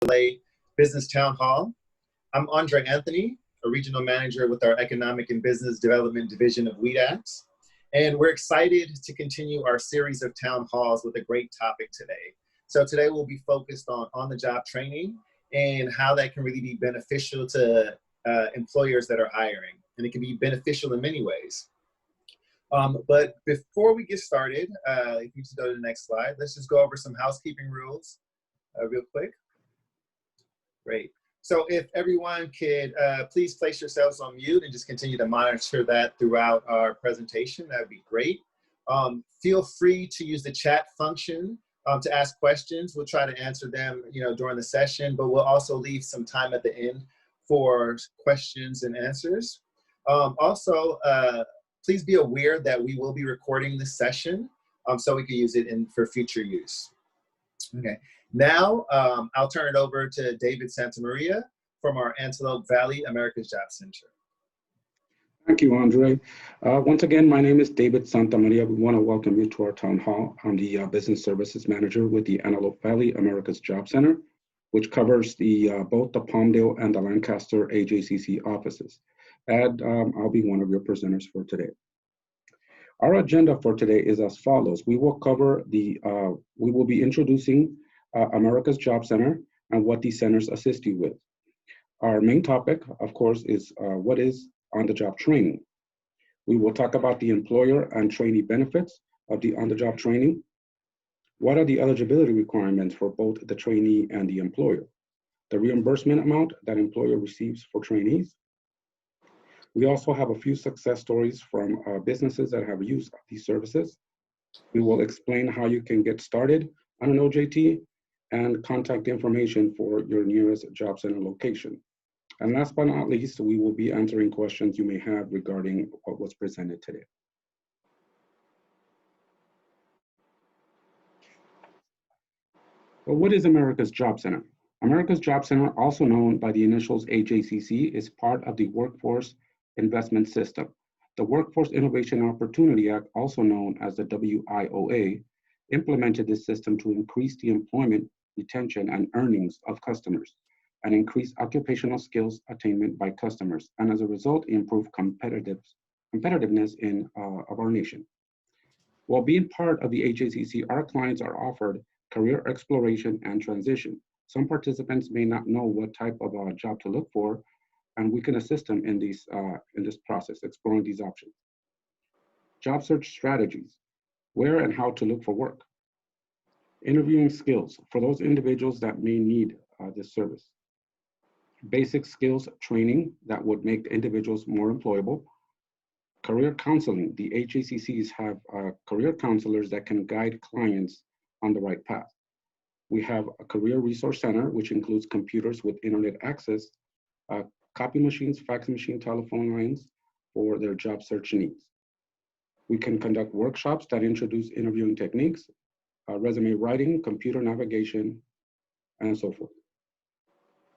Delay Business Town Hall. I'm Andre Anthony, a regional manager with our Economic and Business Development Division of WEDAX. And we're excited to continue our series of town halls with a great topic today. So today we'll be focused on the job training and how that can really be beneficial to employers that are hiring. And it can be beneficial in many ways. But before we get started, if you just go to the next slide, let's just go over some housekeeping rules real quick. Great. So if everyone could please place yourselves on mute and just continue to monitor that throughout our presentation, that would be great. Feel free to use the chat function to ask questions. We'll try to answer them, during the session, but we'll also leave some time at the end for questions and answers. Please be aware that we will be recording this session so we can use it for future use. Okay, now I'll turn it over to David Santamaria from our Antelope Valley America's Job Center. Thank you, Andre. Once again, my name is David Santamaria. We want to welcome you to our town hall. I'm the Business Services Manager with the Antelope Valley America's Job Center, which covers both the Palmdale and the Lancaster AJCC offices. And I'll be one of your presenters for today. Our agenda for today is as follows. We will cover we will be introducing America's Job Center and what these centers assist you with. Our main topic, of course, is what is on-the-job training. We will talk about the employer and trainee benefits of the on-the-job training. What are the eligibility requirements for both the trainee and the employer? The reimbursement amount that employer receives for trainees. We also have a few success stories from businesses that have used these services. We will explain how you can get started on an OJT and contact information for your nearest job center location. And last but not least, we will be answering questions you may have regarding what was presented today. Well, what is America's Job Center? America's Job Center, also known by the initials AJCC, is part of the Workforce Investment System. The Workforce Innovation Opportunity Act, also known as the WIOA, implemented this system to increase the employment, retention, and earnings of customers, and increase occupational skills attainment by customers, and as a result, improve competitiveness of our nation. While being part of the AJCC, our clients are offered career exploration and transition. Some participants may not know what type of job to look for, and we can assist them in this process, exploring these options. Job search strategies, where and how to look for work. Interviewing skills for those individuals that may need this service. Basic skills training that would make individuals more employable. Career counseling. The AJCCs have career counselors that can guide clients on the right path. We have a career resource center, which includes computers with internet access, copy machines, fax machine, telephone lines for their job search needs. We can conduct workshops that introduce interviewing techniques, resume writing, computer navigation, and so forth.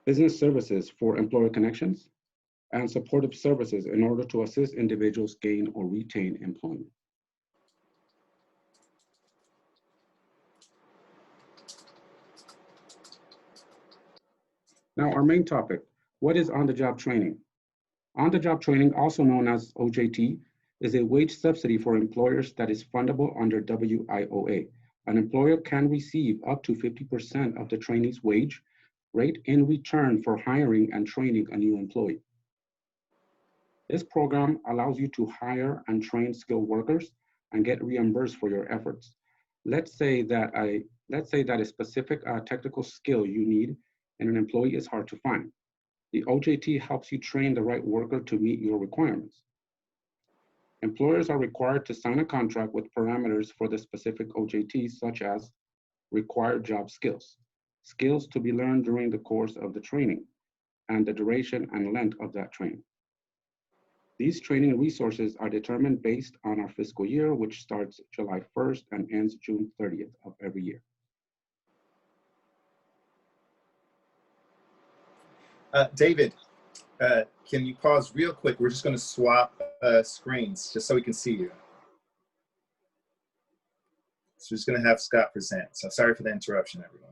Business services for employer connections, and supportive services in order to assist individuals gain or retain employment. Now, our main topic. What is on-the-job training? On-the-job training, also known as OJT, is a wage subsidy for employers that is fundable under WIOA. An employer can receive up to 50% of the trainee's wage rate in return for hiring and training a new employee. This program allows you to hire and train skilled workers and get reimbursed for your efforts. Let's say that a specific technical skill you need in an employee is hard to find. The OJT helps you train the right worker to meet your requirements. Employers are required to sign a contract with parameters for the specific OJT, such as required job skills, skills to be learned during the course of the training, and the duration and length of that training. These training resources are determined based on our fiscal year, which starts July 1st and ends June 30th of every year. David, can you pause real quick? We're just going to swap screens just so we can see you. So we're just going to have Scott present. So sorry for the interruption, everyone.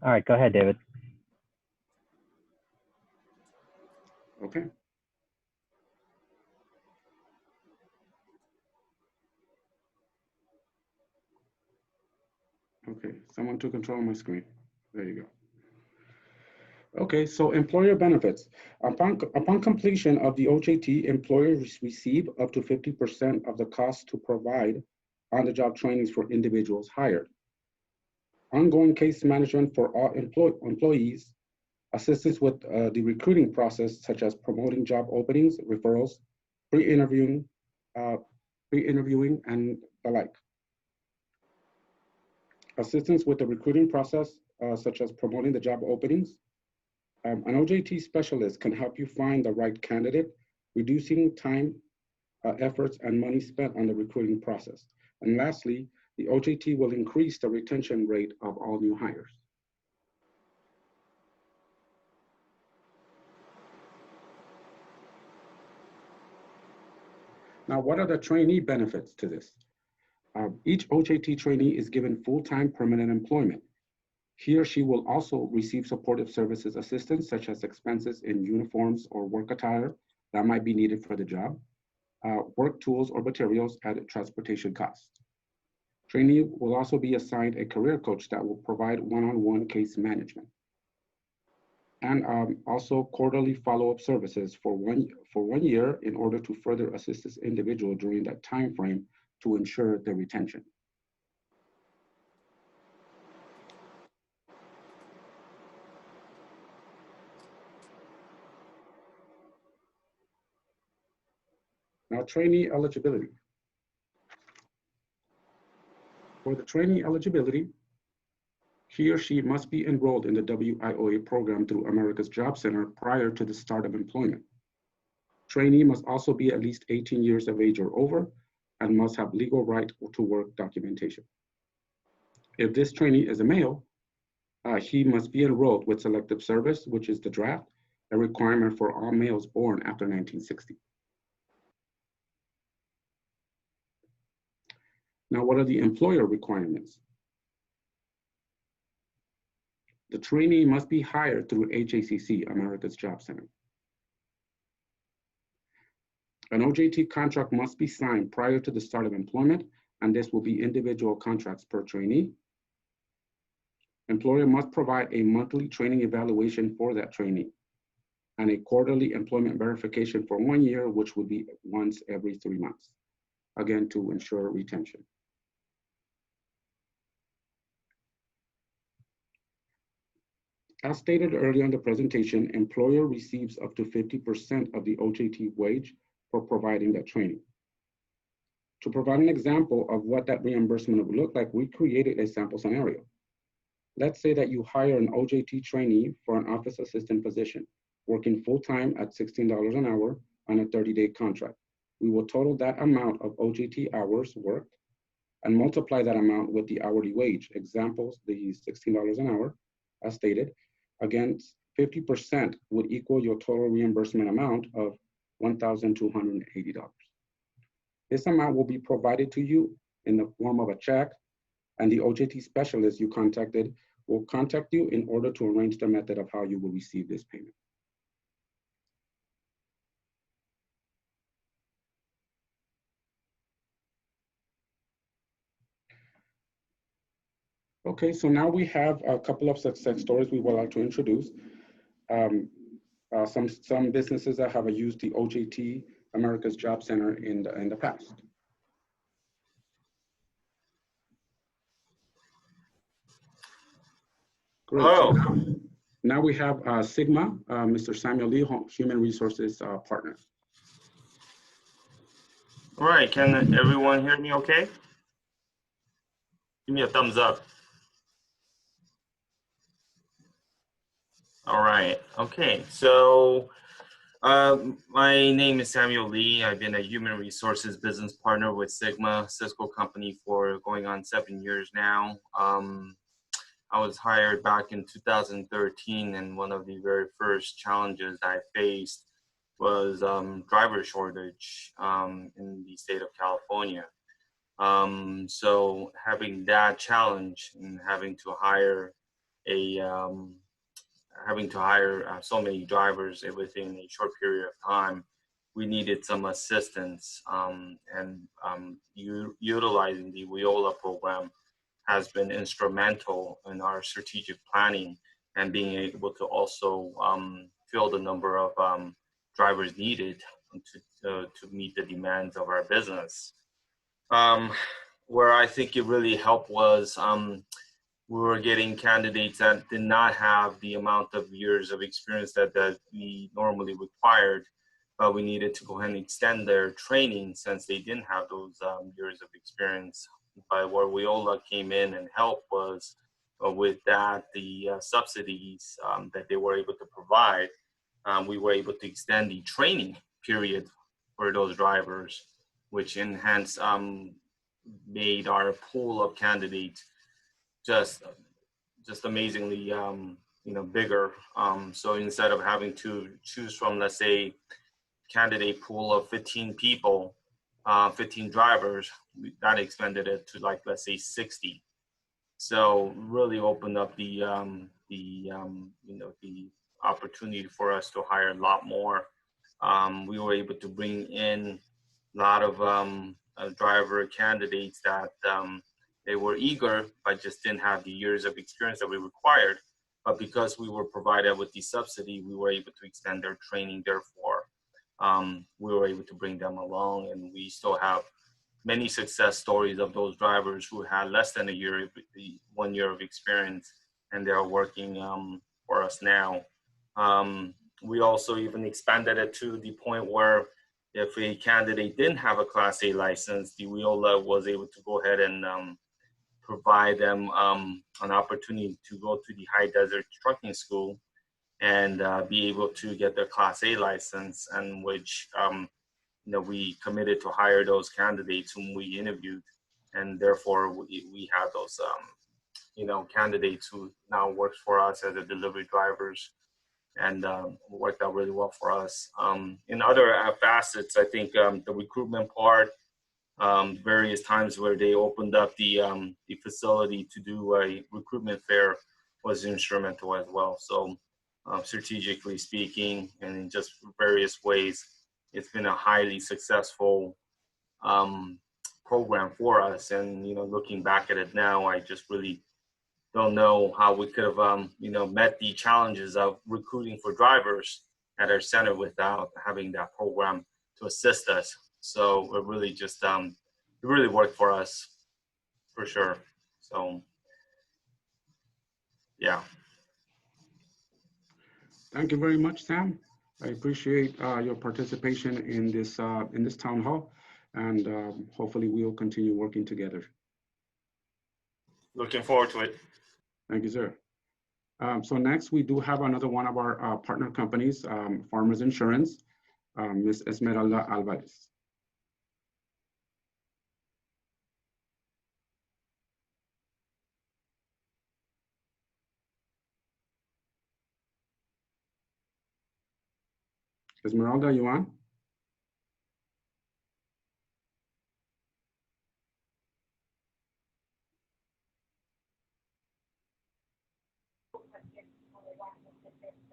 All right, go ahead, David. Okay. Okay, someone took control of my screen. There you go. Okay, so employer benefits. Upon completion of the OJT, employers receive up to 50% of the cost to provide on-the-job trainings for individuals hired. Ongoing case management for all employees, assistance with the recruiting process, such as promoting job openings, referrals, pre-interviewing, and the like. Assistance with the recruiting process, such as promoting the job openings. An OJT specialist can help you find the right candidate, reducing time, efforts, and money spent on the recruiting process. And lastly, the OJT will increase the retention rate of all new hires. Now, what are the trainee benefits to this? Each OJT trainee is given full-time permanent employment. He or she will also receive supportive services assistance, such as expenses in uniforms or work attire that might be needed for the job, work tools or materials at transportation costs. Trainee will also be assigned a career coach that will provide one-on-one case management. And also quarterly follow-up services for one year in order to further assist this individual during that time frame to ensure their retention. Now, trainee eligibility. For the trainee eligibility, he or she must be enrolled in the WIOA program through America's Job Center prior to the start of employment. Trainee must also be at least 18 years of age or over and must have legal right to work documentation. If this trainee is a male, he must be enrolled with selective service, which is the draft, a requirement for all males born after 1960. Now, what are the employer requirements? The trainee must be hired through HACC, America's Job Center. An OJT contract must be signed prior to the start of employment, and this will be individual contracts per trainee. Employer must provide a monthly training evaluation for that trainee and a quarterly employment verification for 1 year, which would be once every 3 months, again, to ensure retention. As stated earlier in the presentation, employer receives up to 50% of the OJT wage for providing that training. To provide an example of what that reimbursement would look like, we created a sample scenario. Let's say that you hire an OJT trainee for an office assistant position, working full-time at $16 an hour on a 30-day contract. We will total that amount of OJT hours worked and multiply that amount with the hourly wage. Examples, the $16 an hour, as stated. Again, 50% would equal your total reimbursement amount of $1,280. This amount will be provided to you in the form of a check, and the OJT specialist you contacted will contact you in order to arrange the method of how you will receive this payment. Okay, so now we have a couple of success stories we would like to introduce. Some businesses that have used the OJT, America's Job Center, in the past. Great. Hello. So now we have SYGMA, Mr. Samuel Lee, Human Resources Partner. All right, can everyone hear me okay? Give me a thumbs up. All right, okay, so my name is Samuel Lee. I've been a human resources business partner with SYGMA, Cisco company, for going on 7 years now. I was hired back in 2013, and one of the very first challenges I faced was driver shortage in the state of California. So having that challenge and having to hire having to hire so many drivers within a short period of time, we needed some assistance, and utilizing the WIOLA program has been instrumental in our strategic planning and being able to also fill the number of drivers needed to meet the demands of our business. Where I think it really helped was we were getting candidates that did not have the amount of years of experience that we normally required, but we needed to go ahead and extend their training since they didn't have those years of experience. But where WIOLA came in and helped was with that, the subsidies that they were able to provide, we were able to extend the training period for those drivers, which enhanced, made our pool of candidates just amazingly, bigger. So instead of having to choose from, let's say, candidate pool of 15 people, 15 drivers, that expanded it to, like, let's say 60. So really opened up the opportunity for us to hire a lot more. We were able to bring in a lot of driver candidates that they were eager, but just didn't have the years of experience that we required. But because we were provided with the subsidy, we were able to extend their training. Therefore, we were able to bring them along, and we still have many success stories of those drivers who had less than 1 year of experience, and they are working for us now. We also even expanded it to the point where if a candidate didn't have a Class A license, the WIOLA was able to go ahead and provide them an opportunity to go to the high desert trucking school and be able to get their Class A license, and which we committed to hire those candidates whom we interviewed, and therefore we have those candidates who now works for us as a delivery drivers, and worked out really well for us. In other facets, I think the recruitment part, various times where they opened up the facility to do a recruitment fair was instrumental as well. So strategically speaking, and in just various ways, it's been a highly successful program for us. And looking back at it now, I just really don't know how we could have met the challenges of recruiting for drivers at our center without having that program to assist us. So it really just it really worked for us, for sure. So yeah. Thank you very much, Sam. I appreciate your participation in this town hall, and hopefully we will continue working together. Looking forward to it. Thank you, sir. So next, we do have another one of our partner companies, Farmers Insurance, Ms. Esmeralda Alvarez. Esmeralda, are you on?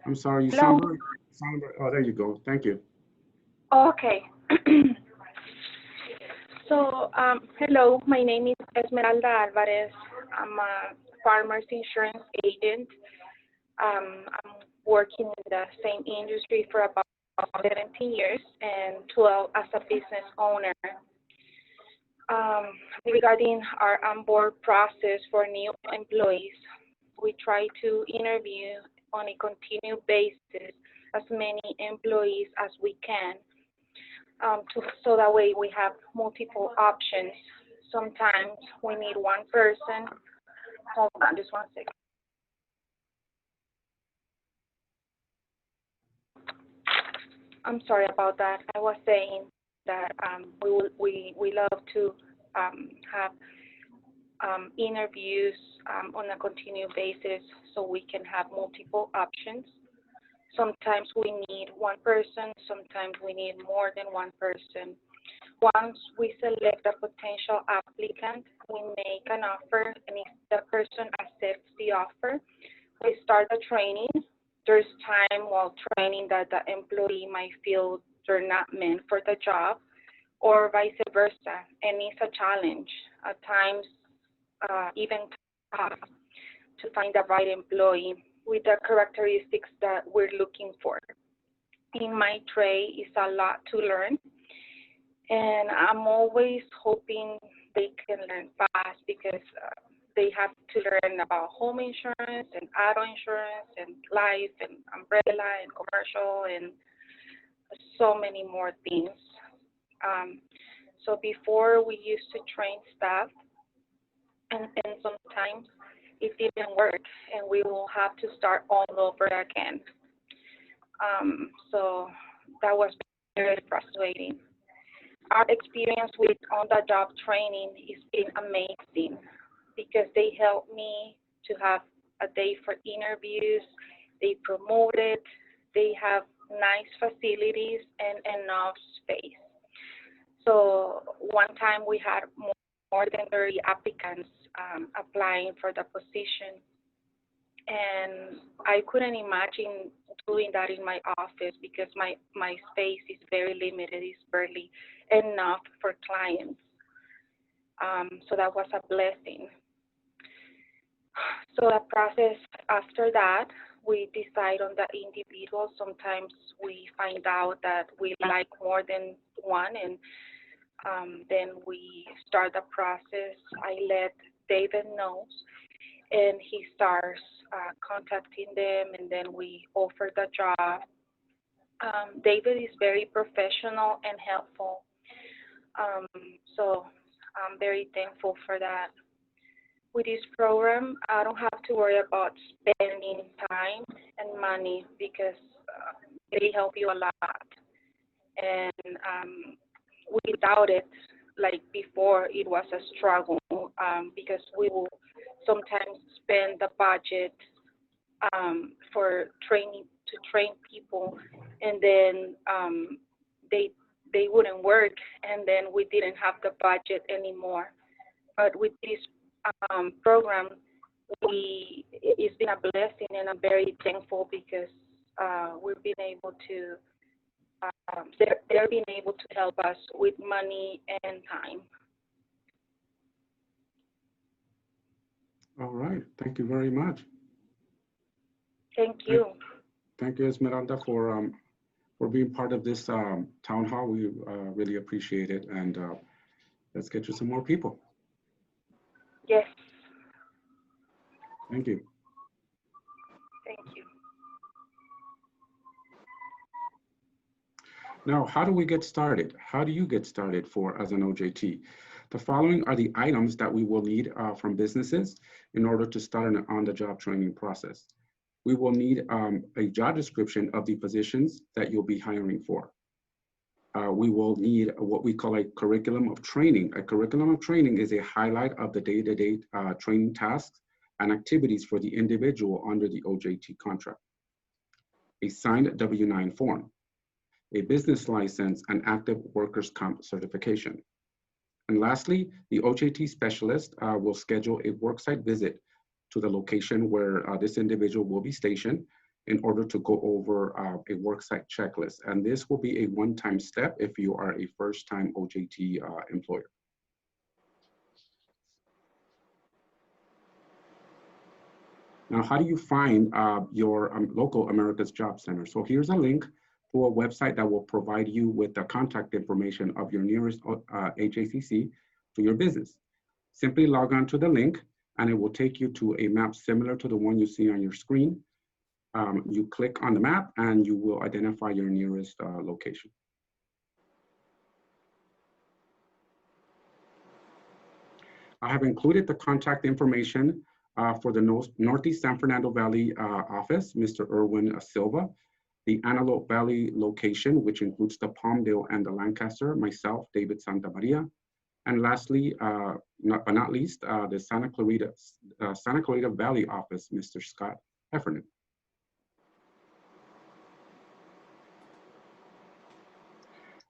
I'm sorry, you sound very, oh, there you go. Thank you. Okay. So, hello, my name is Esmeralda Alvarez. I'm a farmer's insurance agent. I'm working in the same industry for about 17 years and 12 as a business owner. Regarding our onboard process for new employees, we try to interview on a continued basis as many employees as we can, so that way we have multiple options. Sometimes we need one person. Hold on just 1 second. I'm sorry about that. I was saying that we love to have interviews on a continued basis so we can have multiple options. Sometimes we need one person, sometimes we need more than one person. Once we select a potential applicant, we make an offer, and if the person accepts the offer, we start the training. There's time while training that the employee might feel they're not meant for the job, or vice versa, and it's a challenge. At times, even tough to find the right employee with the characteristics that we're looking for. In my trade, it's a lot to learn, and I'm always hoping they can learn fast because they have to learn about home insurance and auto insurance and life and umbrella and commercial and so many more things. So before we used to train staff, and sometimes it didn't work, and we will have to start all over again. So that was very frustrating. Our experience with on-the-job training has been amazing because they helped me to have a day for interviews. They promote it. They have nice facilities and enough space. So one time we had more than 30 applicants applying for the position. And I couldn't imagine doing that in my office because my space is very limited. It's barely enough for clients. So that was a blessing. So the process after that, we decide on the individual. Sometimes we find out that we like more than one, and then we start the process. I let David know, and he starts contacting them, and then we offer the job. David is very professional and helpful, so I'm very thankful for that. With this program, I don't have to worry about spending time and money because they help you a lot. And without it, like before, it was a struggle because we will sometimes spend the budget for training to train people, and then they wouldn't work, and then we didn't have the budget anymore. But with this program, it's been a blessing, and I'm very thankful because we've been able to they're being able to help us with money and time. All right, thank you very much. Thank you. Thank you, Esmeralda, for being part of this town hall. We really appreciate it, and let's get you some more people. Yes. Thank you. Thank you. Now, how do we get started? How do you get started as an OJT? The following are the items that we will need from businesses in order to start an on-the-job training process. We will need a job description of the positions that you'll be hiring for. We will need what we call a curriculum of training. A curriculum of training is a highlight of the day-to-day training tasks and activities for the individual under the OJT contract. A signed W-9 form, a business license, and active workers' comp certification. And lastly, the OJT specialist will schedule a worksite visit to the location where this individual will be stationed in order to go over a worksite checklist. And this will be a one-time step if you are a first-time OJT employer. Now, how do you find your local America's Job Center? So here's a link to a website that will provide you with the contact information of your nearest HACC to your business. Simply log on to the link, and it will take you to a map similar to the one you see on your screen. You click on the map, and you will identify your nearest location. I have included the contact information for the Northeast San Fernando Valley office, Mr. Erwin Silva, the Antelope Valley location, which includes the Palmdale and the Lancaster, myself, David Santa Maria, and lastly, but not least, the Santa Clarita Valley office, Mr. Scott Heffernan.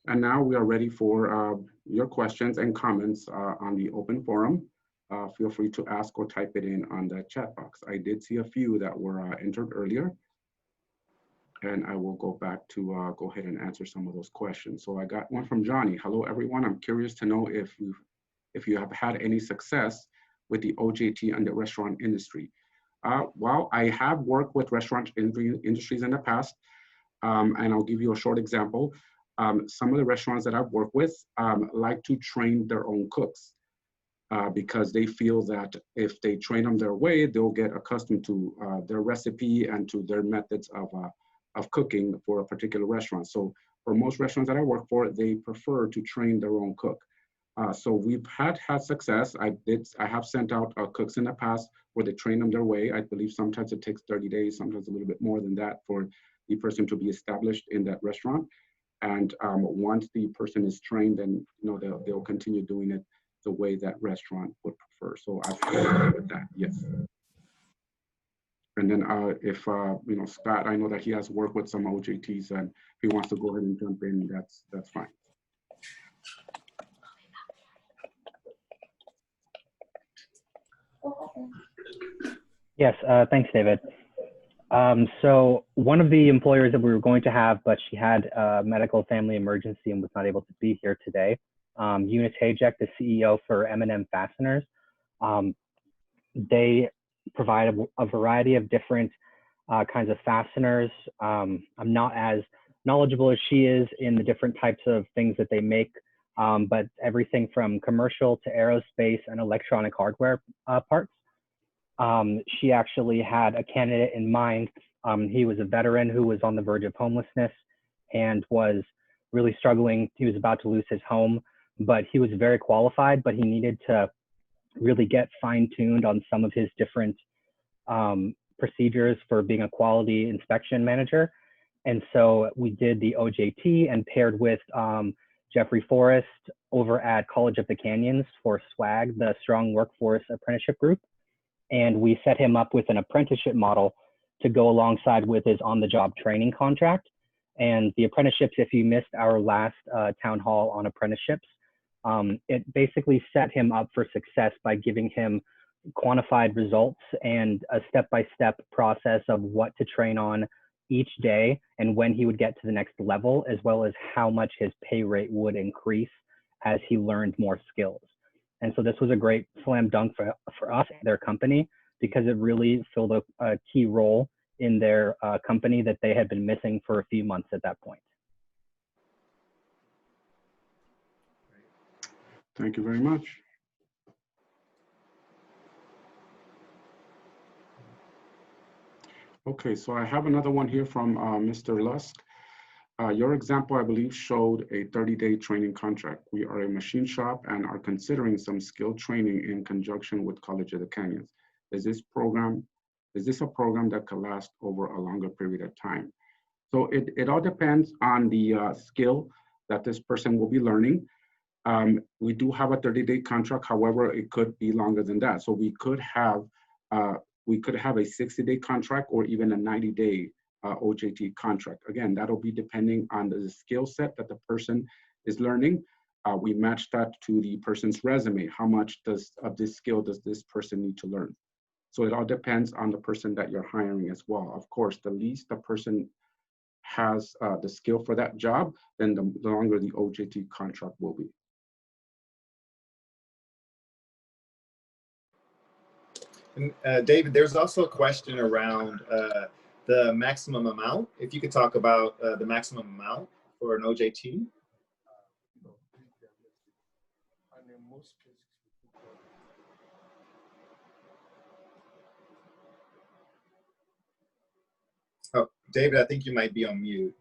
And now we are ready for your questions and comments on the open forum. feel free to ask or type it in on the chat box. I did see a few that were entered earlier, and I will go back to go ahead and answer some of those questions. So I got one from Johnny. Hello, everyone. I'm curious to know if you have had any success with the OJT and the restaurant industry. Well, I have worked with restaurant industries in the past, and I'll give you a short example. Some of the restaurants that I've worked with like to train their own cooks because they feel that if they train them their way, they'll get accustomed to their recipe and to their methods of cooking for a particular restaurant. So for most restaurants that I work for, they prefer to train their own cook. So we've had success. I have sent out cooks in the past where they train them their way. I believe sometimes it takes 30 days, sometimes a little bit more than that for the person to be established in that restaurant. And once the person is trained, then they'll continue doing it the way that restaurant would prefer. So I've had with that, yes. And then if Scott, I know that he has worked with some OJTs, and if he wants to go ahead and jump in, that's fine. Yes, thanks, David. So one of the employers that we were going to have, but she had a medical family emergency and was not able to be here today. Eunice Hajek, the CEO for M&M Fasteners. They provide a variety of different kinds of fasteners. I'm not as knowledgeable as she is in the different types of things that they make, but everything from commercial to aerospace and electronic hardware parts. She actually had a candidate in mind. He was a veteran who was on the verge of homelessness and was really struggling. He was about to lose his home, but he was very qualified, but he needed to really get fine-tuned on some of his different procedures for being a quality inspection manager. And so we did the OJT and paired with Jeffrey Forrest over at College of the Canyons for SWAG, the Strong Workforce Apprenticeship Group. And we set him up with an apprenticeship model to go alongside with his on-the-job training contract. And the apprenticeships, if you missed our last town hall on apprenticeships, it basically set him up for success by giving him quantified results and a step-by-step process of what to train on each day and when he would get to the next level, as well as how much his pay rate would increase as he learned more skills. And so this was a great slam dunk for us, their company, because it really filled a key role in their company that they had been missing for a few months at that point. Thank you very much. Okay, so I have another one here from Mr. Lusk. Your example, I believe, showed a 30-day training contract. We are a machine shop and are considering some skill training in conjunction with College of the Canyons. Is this a program that could last over a longer period of time? So it all depends on the skill that this person will be learning. We do have a 30-day contract. However, it could be longer than that. So we could have a 60-day contract or even a 90-day OJT contract. Again, that'll be depending on the skill set that the person is learning. We match that to the person's resume. How much of this skill does this person need to learn? So it all depends on the person that you're hiring as well. Of course, the least the person has the skill for that job, then the longer the OJT contract will be. And David, there's also a question around the maximum amount. If you could talk about the maximum amount for an OJT. Oh, David, I think you might be on mute.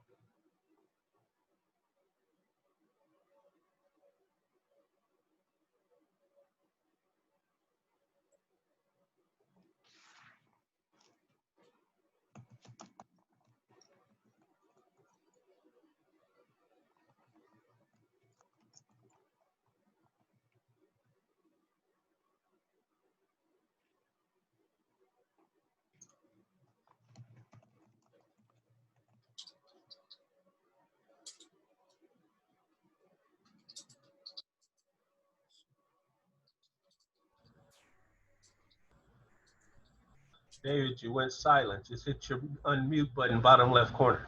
David, you went silent. Just hit your unmute button, bottom left corner.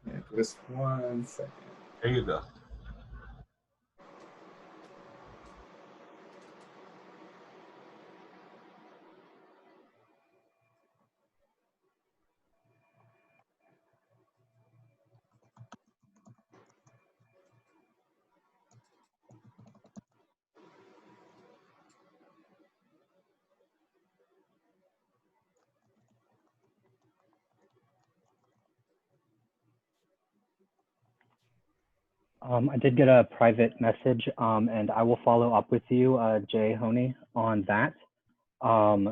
Yeah, just 1 second. There you go. I did get a private message, and I will follow up with you, Jay Honey, on that.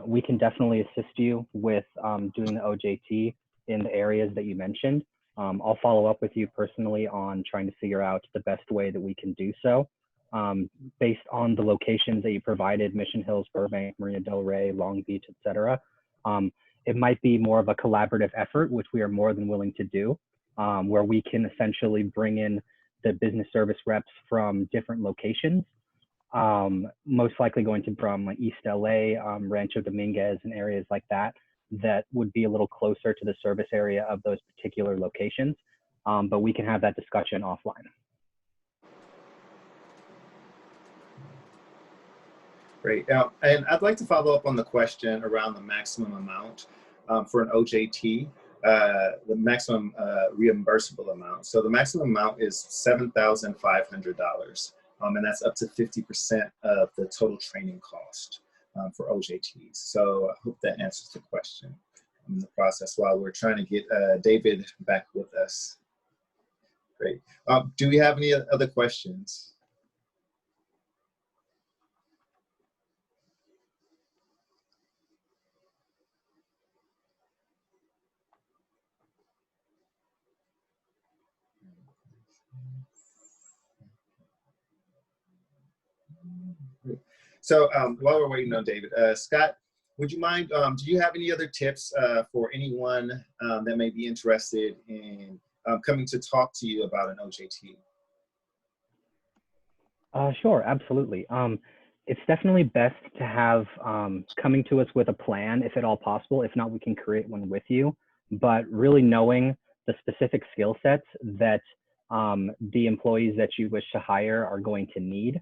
We can definitely assist you with doing the OJT in the areas that you mentioned. I'll follow up with you personally on trying to figure out the best way that we can do so. Based on the locations that you provided, Mission Hills, Burbank, Marina Del Rey, Long Beach, etc. It might be more of a collaborative effort, which we are more than willing to do, where we can essentially bring in the business service reps from different locations, most likely going to from East LA, Rancho Dominguez, and areas like that, that would be a little closer to the service area of those particular locations. But we can have that discussion offline. Great. And I'd like to follow up on the question around the maximum amount for an OJT. The maximum reimbursable amount. So the maximum amount is $7,500, and that's up to 50% of the total training cost for OJTs. So I hope that answers the question in the process while we're trying to get David back with us. Great. Do we have any other questions? So while we're waiting on David, Scott, would you mind, do you have any other tips for anyone that may be interested in coming to talk to you about an OJT? Sure, absolutely. It's definitely best to have coming to us with a plan, if at all possible. If not, we can create one with you. But really knowing the specific skill sets that the employees that you wish to hire are going to need.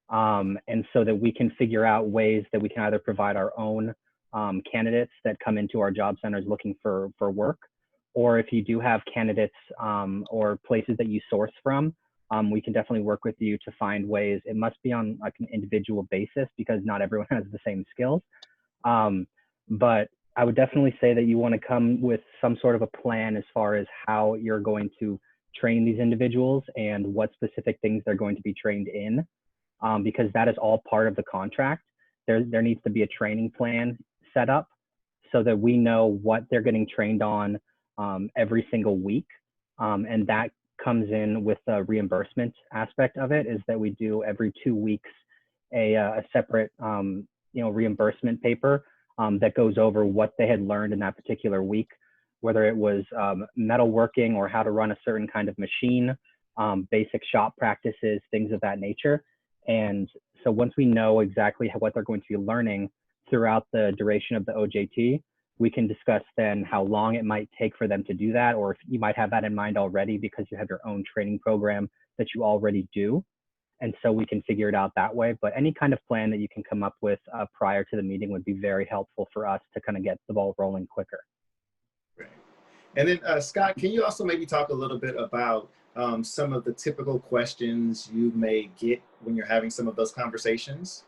And so that we can figure out ways that we can either provide our own candidates that come into our job centers looking for work, or if you do have candidates or places that you source from, we can definitely work with you to find ways. It must be on like an individual basis because not everyone has the same skills. But I would definitely say that you want to come with some sort of a plan as far as how you're going to train these individuals and what specific things they're going to be trained in. Because that is all part of the contract. There needs to be a training plan set up so that we know what they're getting trained on every single week. And that comes in with the reimbursement aspect of it, is that we do every 2 weeks a separate reimbursement paper that goes over what they had learned in that particular week, whether it was metalworking or how to run a certain kind of machine, basic shop practices, things of that nature. And so once we know exactly what they're going to be learning throughout the duration of the OJT, we can discuss then how long it might take for them to do that, or if you might have that in mind already because you have your own training program that you already do. And so we can figure it out that way. But any kind of plan that you can come up with prior to the meeting would be very helpful for us to kind of get the ball rolling quicker. Right. And then Scott, can you also maybe talk a little bit about some of the typical questions you may get when you're having some of those conversations?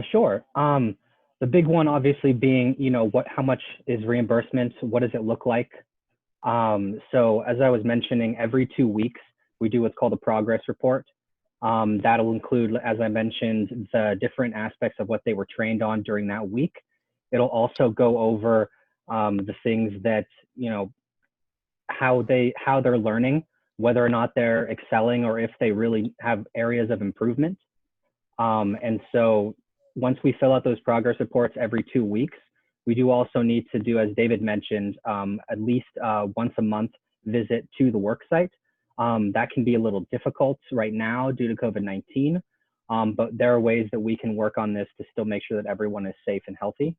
Sure. The big one obviously being, how much is reimbursement? What does it look like? So as I was mentioning, every 2 weeks, we do what's called a progress report. That'll include, as I mentioned, the different aspects of what they were trained on during that week. It'll also go over the things that, how they're learning, whether or not they're excelling or if they really have areas of improvement. And so once we fill out those progress reports every 2 weeks, we do also need to do, as David mentioned, at least once a month visit to the work site. That can be a little difficult right now due to COVID-19. but there are ways that we can work on this to still make sure that everyone is safe and healthy.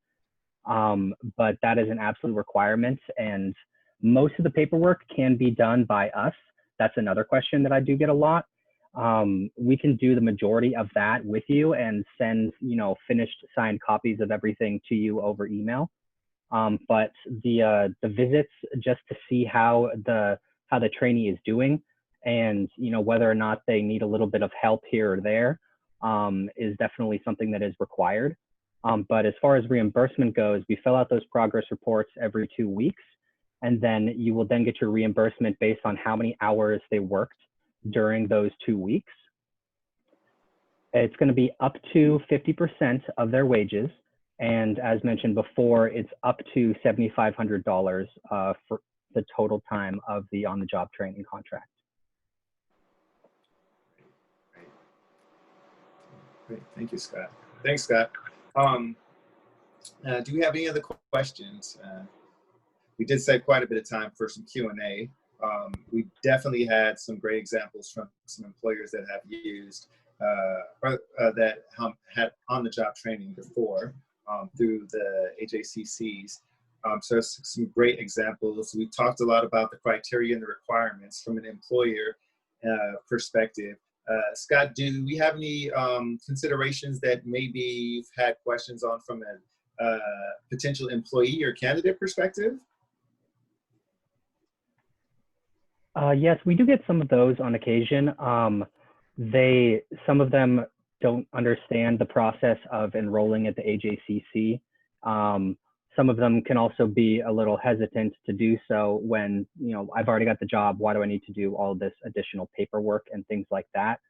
But that is an absolute requirement, and most of the paperwork can be done by us. That's another question that I do get a lot. We can do the majority of that with you and send, finished signed copies of everything to you over email. But the visits, just to see how the trainee is doing, and whether or not they need a little bit of help here or there, is definitely something that is required. But as far as reimbursement goes, we fill out those progress reports every 2 weeks, and then you will then get your reimbursement based on how many hours they worked during those 2 weeks. It's going to be up to 50% of their wages. And as mentioned before, it's up to $7,500 for the total time of the on-the-job training contract. Great. Thank you, Scott. Thanks, Scott. Do we have any other questions? We did save quite a bit of time for some Q&A. We definitely had some great examples from some employers that have used that had on-the-job training before through the AJCCs. So some great examples. We talked a lot about the criteria and the requirements from an employer perspective. Scott, do we have any considerations that maybe you've had questions on from a potential employee or candidate perspective? Yes, we do get some of those on occasion. Some of them don't understand the process of enrolling at the AJCC. Some of them can also be a little hesitant to do so when, I've already got the job. Why do I need to do all this additional paperwork and things like that?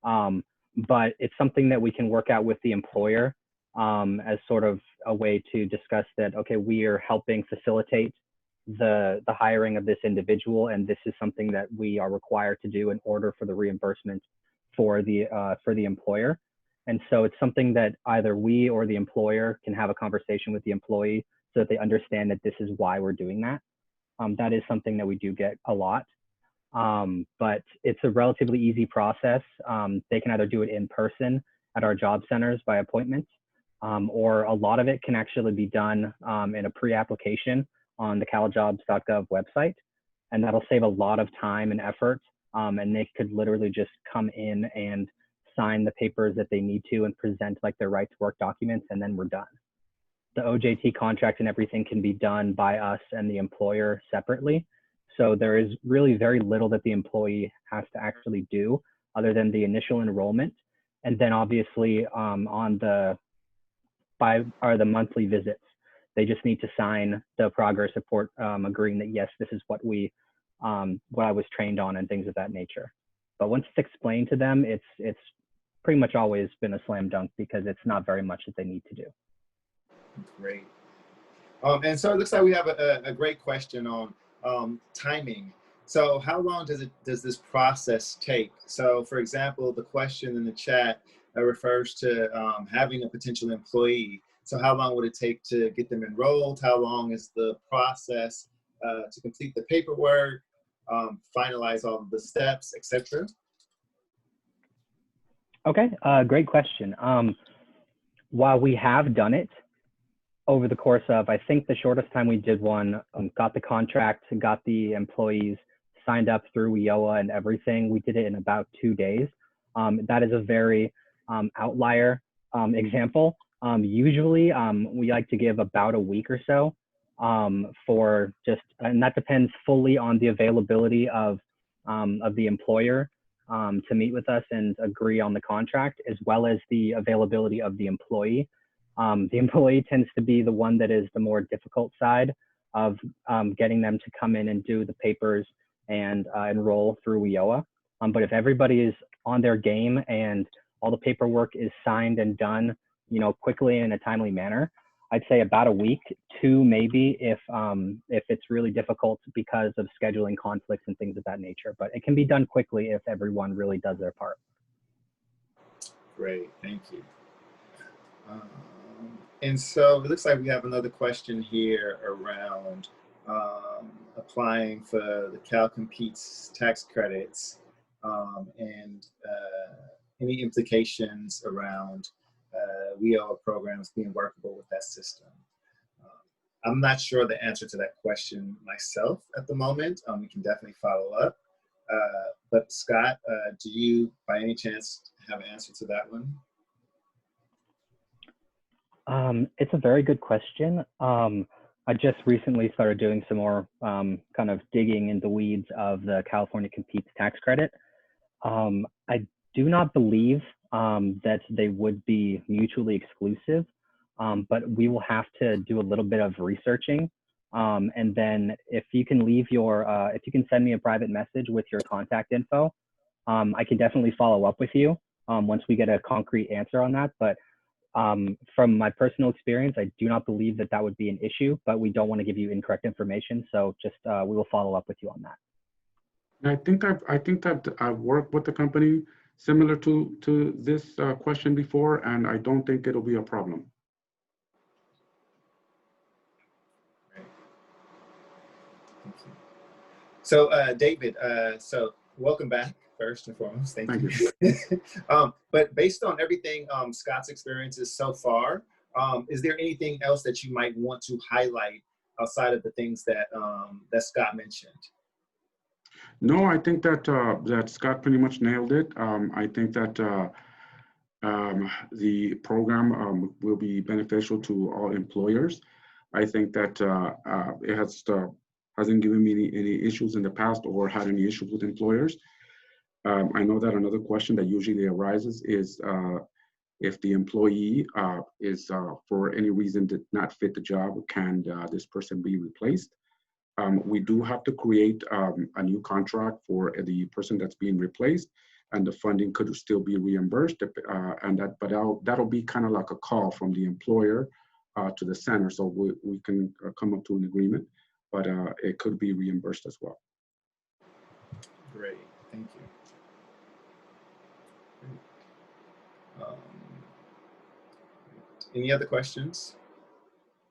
But it's something that we can work out with the employer as sort of a way to discuss that, okay, we are helping facilitate the hiring of this individual, and this is something that we are required to do in order for the reimbursement for the employer. And so it's something that either we or the employer can have a conversation with the employee so that they understand that this is why we're doing that. That is something that we do get a lot, but it's a relatively easy process. They can either do it in person at our job centers by appointment, or a lot of it can actually be done in a pre-application on the caljobs.gov website, and that'll save a lot of time and effort, and they could literally just come in and sign the papers that they need to and present like their right to work documents, and then we're done. The OJT contract and everything can be done by us and the employer separately. So there is really very little that the employee has to actually do other than the initial enrollment. And then obviously on the monthly visits, they just need to sign the progress report agreeing that, yes, this is what I was trained on and things of that nature. But once it's explained to them, it's pretty much always been a slam dunk because it's not very much that they need to do. Great. And so it looks like we have a great question on timing. So how long does this process take? So for example, the question in the chat refers to having a potential employee. So how long would it take to get them enrolled? How long is the process to complete the paperwork, finalize all of the steps, etc.? Okay, great question. While we have done it over the course of, I think the shortest time we did one, got the contract, got the employees signed up through WIOA and everything, we did it in about 2 days. That is a very outlier example. Usually we like to give about a week or so for just, and that depends fully on the availability of the employer to meet with us and agree on the contract, as well as the availability of the employee. The employee tends to be the one that is the more difficult side of getting them to come in and do the papers and enroll through WIOA. But if everybody is on their game and all the paperwork is signed and done, quickly in a timely manner, I'd say about a week, 2 maybe, if it's really difficult because of scheduling conflicts and things of that nature. But it can be done quickly if everyone really does their part. Great, thank you. And so it looks like we have another question here around applying for the Cal Competes tax credits and any implications around WIO programs being workable with that system. I'm not sure the answer to that question myself at the moment. We can definitely follow up. But Scott, do you by any chance have an answer to that one? It's a very good question. I just recently started doing some more kind of digging in the weeds of the California Competes tax credit. I do not believe that they would be mutually exclusive, but we will have to do a little bit of researching. And then if you can leave your, if you can send me a private message with your contact info, I can definitely follow up with you once we get a concrete answer on that. But from my personal experience, I do not believe that that would be an issue, but we don't want to give you incorrect information. So just we will follow up with you on that. I think I've worked with the company similar to this question before, and I don't think it'll be a problem. Thank you. So David, so welcome back first and foremost. Thank you. But based on everything Scott's experiences so far, is there anything else that you might want to highlight outside of the things that that Scott mentioned? No, I think that that Scott pretty much nailed it. I think that the program will be beneficial to all employers. I think that it hasn't given me any issues in the past or had any issues with employers. I know that another question that usually arises is if the employee is for any reason did not fit the job, can this person be replaced? We do have to create a new contract for the person that's being replaced, and the funding could still be reimbursed. That'll be kind of like a call from the employer to the center, so we can come up to an agreement, but it could be reimbursed as well. Great, thank you. Any other questions?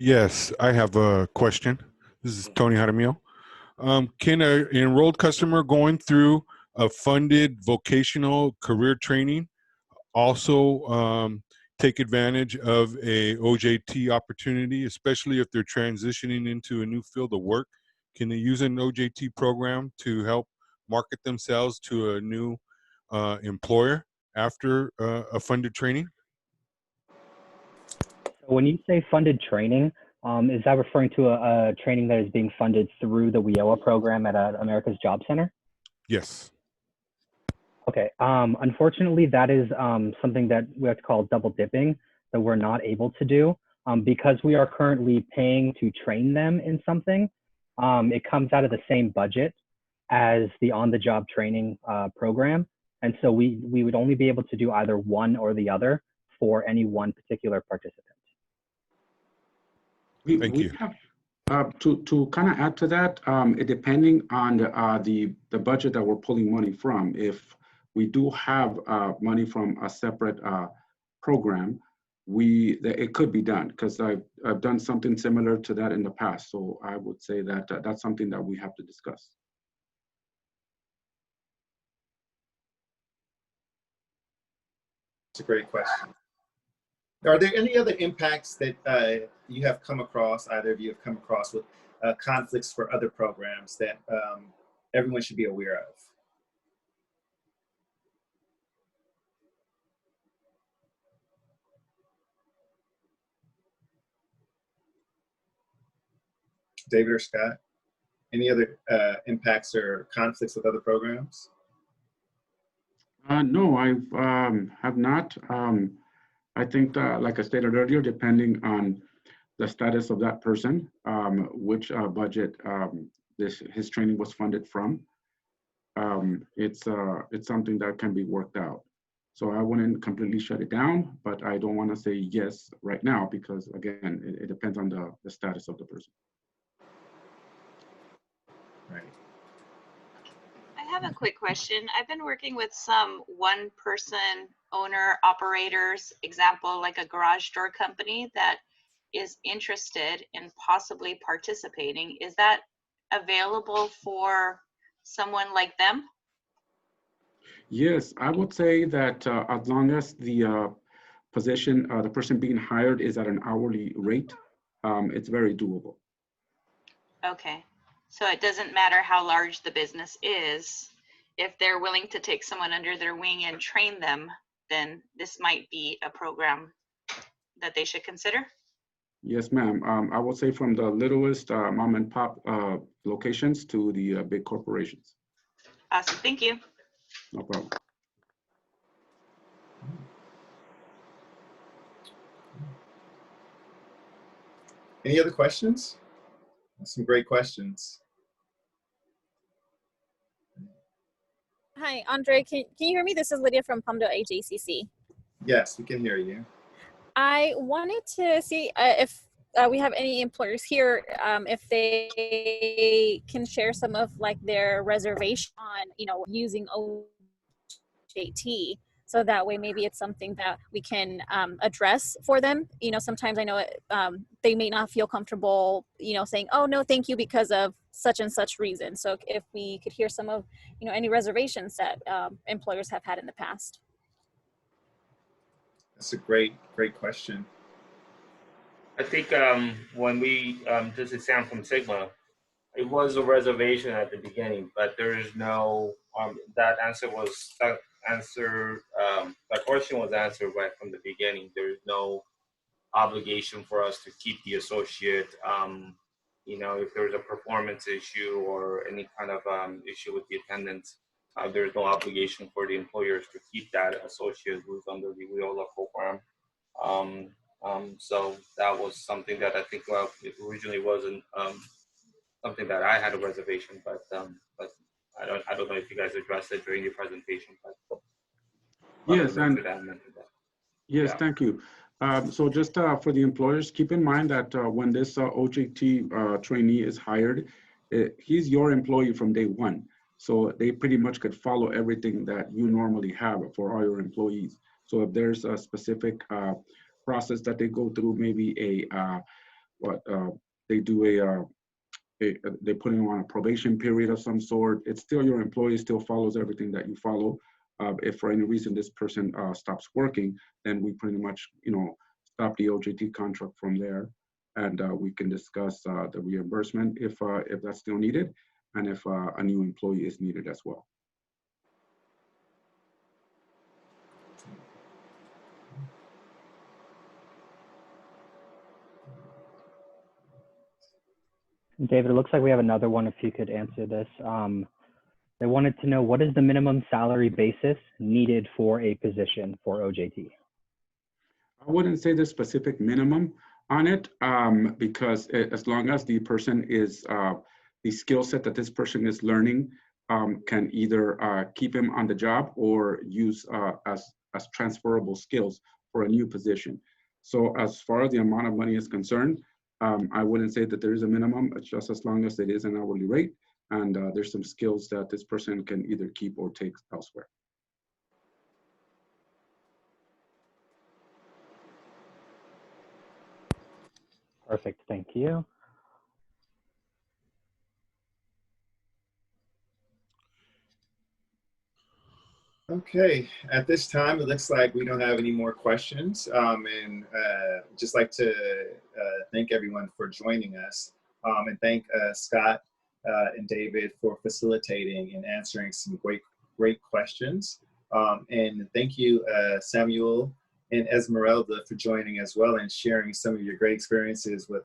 Yes, I have a question. This is Tony Jaramillo. Can an enrolled customer going through a funded vocational career training also take advantage of a OJT opportunity, especially if they're transitioning into a new field of work? Can they use an OJT program to help market themselves to a new employer after a funded training? When you say funded training, is that referring to a training that is being funded through the WIOA program at America's Job Center? Yes. Okay. Unfortunately, that is something that we have to call double dipping, that we're not able to do because we are currently paying to train them in something. It comes out of the same budget as the on-the-job training program. And so we would only be able to do either one or the other for any one particular participant. Thank you. Have, to kind of add to that, depending on the budget that we're pulling money from, if we do have money from a separate program, it could be done, because I've done something similar to that in the past. So I would say that that's something that we have to discuss. It's a great question. Are there any other impacts that you have come across, either of you have come across with conflicts for other programs that everyone should be aware of? David or Scott, any other impacts or conflicts with other programs? No, I have not. I think that, like I stated earlier, depending on the status of that person, which budget his training was funded from, it's something that can be worked out. So I wouldn't completely shut it down, but I don't want to say yes right now because, again, it depends on the status of the person. Right. I have a quick question. I've been working with some one-person owner operators, example, like a garage door company that is interested in possibly participating. Is that available for someone like them? Yes, I would say that as long as the position, the person being hired is at an hourly rate, it's very doable. Okay. So it doesn't matter how large the business is. If they're willing to take someone under their wing and train them, then this might be a program that they should consider. Yes, ma'am. I would say from the littlest mom and pop locations to the big corporations. Awesome. Thank you. No problem. Any other questions? Some great questions. Hi, Andre, can you hear me? This is Lydia from Palmdale AJCC. Yes, we can hear you. I wanted to see if we have any employers here, if they can share some of like their reservation on, using OJT. So that way, maybe it's something that we can address for them. Sometimes I know they may not feel comfortable, saying, "Oh no, thank you," because of such and such reason. So if we could hear some of, any reservations that employers have had in the past. That's a great question. I think when we, this is Sam from SYGMA, it was a reservation at the beginning, but there is no, that question was answered right from the beginning. There is no obligation for us to keep the associate. If there's a performance issue or any kind of issue with the attendance, there's no obligation for the employers to keep that associate who's under the WIOLA program. So that was something that I think, well, it originally wasn't something that I had a reservation, but I don't know if you guys addressed it during your presentation. But yes, and yes, yeah. Thank you. So just for the employers, keep in mind that when this OJT trainee is hired, he's your employee from day one. So they pretty much could follow everything that you normally have for all your employees. So if there's a specific process that they go through, maybe they do they put him on a probation period of some sort, it's still your employee, still follows everything that you follow. If for any reason this person stops working, then we pretty much, stop the OJT contract from there, and we can discuss the reimbursement if that's still needed, and if a new employee is needed as well. David, it looks like we have another one if you could answer this. They wanted to know, what is the minimum salary basis needed for a position for OJT? I wouldn't say the specific minimum on it, because as long as the person is, the skill set that this person is learning can either keep him on the job or use as transferable skills for a new position. So as far as the amount of money is concerned, I wouldn't say that there is a minimum. It's just as long as it is an hourly rate and there's some skills that this person can either keep or take elsewhere. Perfect, thank you. Okay, at this time, it looks like we don't have any more questions. And just like to thank everyone for joining us, and thank Scott and David for facilitating and answering some great questions. And thank you, Samuel and Esmeralda, for joining as well and sharing some of your great experiences with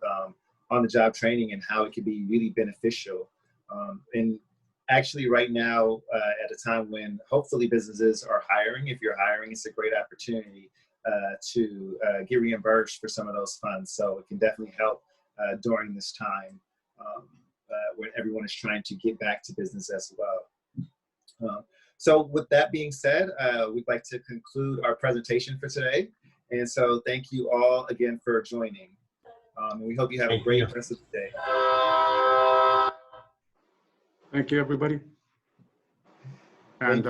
on-the-job training and how it can be really beneficial. And actually right now, at a time when hopefully businesses are hiring, if you're hiring, it's a great opportunity to get reimbursed for some of those funds. So it can definitely help during this time when everyone is trying to get back to business as well. So with that being said, we'd like to conclude our presentation for today. And so thank you all again for joining. We hope you have a great rest of the day. Thank you, everybody. And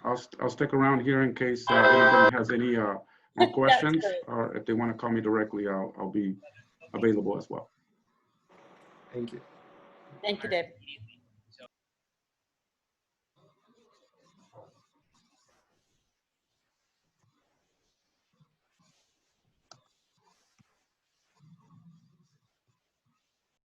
I'll stick around here in case anybody has any more questions, or if they want to call me directly, I'll be available as well. Thank you. Thank you, Dave.